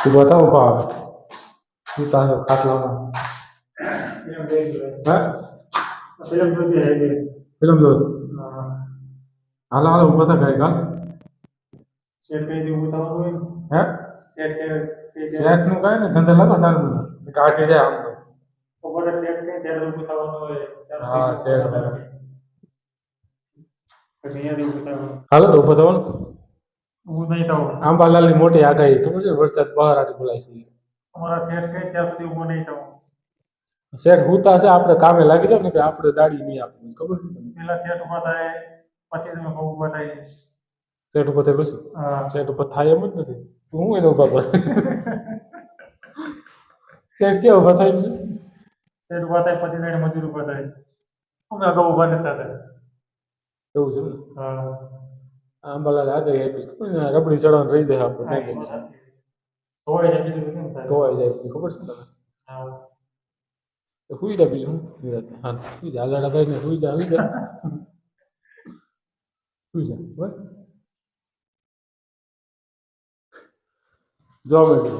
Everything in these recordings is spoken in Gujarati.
તું બતાવો ભાવ તું તારો ખાટલામાં હા ફિલ્મ દોસ્ત હાલો હાલો ઉભો થા ગઈ કાલ હે શેઠ નું કઈ ને ધંધે લાગો સારું કાઢી જાય આમ હા શેઠ હાલો તો ઉભો થવાનું આંબાલાલની મોટી આગાહી ખબર છે વરસાદ બહાર આટી બોલાય છે શેઠ હુતા છે આપણે કામે લાગી જાવ ને કે આપણે દાડી નહીં આપવું ખબર છે તમને શેઠ ઉભા થાય પછી શેઠ ઉપર થાય એમ જ નથી તું હું એને ઉભા કર શેઠ ક્યાં ઉભા થાય છે એવું છે ને આંબાલાલ આગાહી આપી છે ખબર છે રબડી ચડવાનું રહી જાય આપણે ધોવાઈ જાય પછી ખબર છે ને તમે હુઈ જા બીજું નિરાતે હા હુઈ જા આલાડા ભાઈ ને હુઈ જા હુઈ જા બસ જો બેટી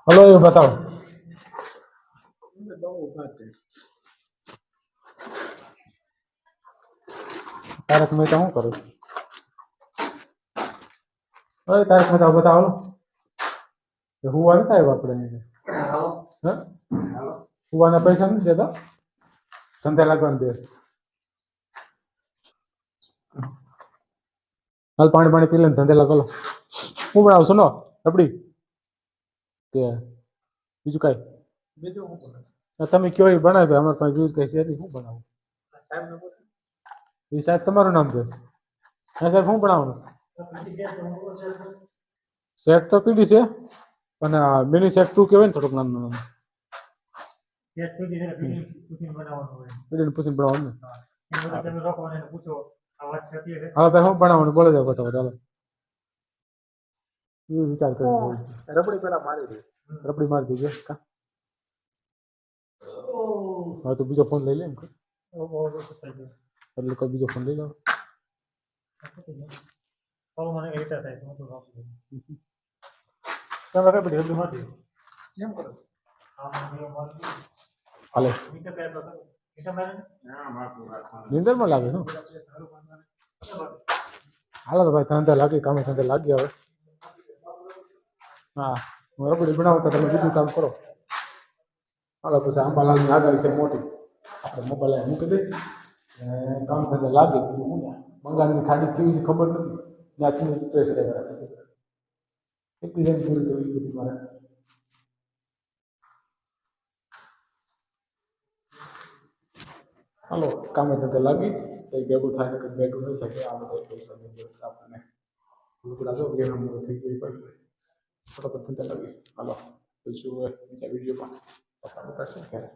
હલો એ બતાવો તારક મહેતા શું કરું અરે તારક મહેતા બતાવો હુવા નથી આવ્યો આપણે હુવાના પૈસા નથી દેતા ધંધે લાગવાનું દે હાલ પાણી પી લે ધંધે લાગો હું બનાવશું નો રબડી કે બીજું કઈ તમે કયો એ બનાવે અમારે પાસે બીજું કઈ છે શું બનાવું એ સાહેબ તમારું નામ છે હા સાહેબ શું બનાવવાનું સેટ તો પીડી છે અને મિની સેટ તું કહેવાય ને થોડુંક નાનું પીડીને પૂછીને બનાવવાનું ને હા ભાઈ શું બનાવવાનું બોલો જાવ ફટાફટ ચાલો એ વિચાર કરી રબડી પેલા મારી દે રબડી મારી દીધે હા તો બીજો ફોન લઈ લે એટલે કોઈ બીજો ફોન લઈ લો હાલે નિંદરમાં લાગે શું હાલો તો ભાઈ ધંધે લાગી કામે ધંધે લાગી હવે હા હું રબડી બનાવતા તમે બીજું કામ કરો હાલો પછી આંબાલાલની આગાહી છે મોટી આપણે મોબાઈલ મૂકી દઈ કામ ધંધે લાગે બીજું શું બંગાળની ખાડી કેવી છે ખબર નથી ત્યાંથી પ્રેસ એક ડિઝાઇન પૂરી કરવી બધી મારે હાલો કામે ધંધે લાગી તો ભેગું થાય ને ભેગું નહીં થાય આ બધા પૈસા આપણને પેલા જો ગેમ થઈ ગઈ ફટાફટ ધંધે લાગી હાલો બીજું બીજા વિડીયોમાં પસાર કરશું ત્યારે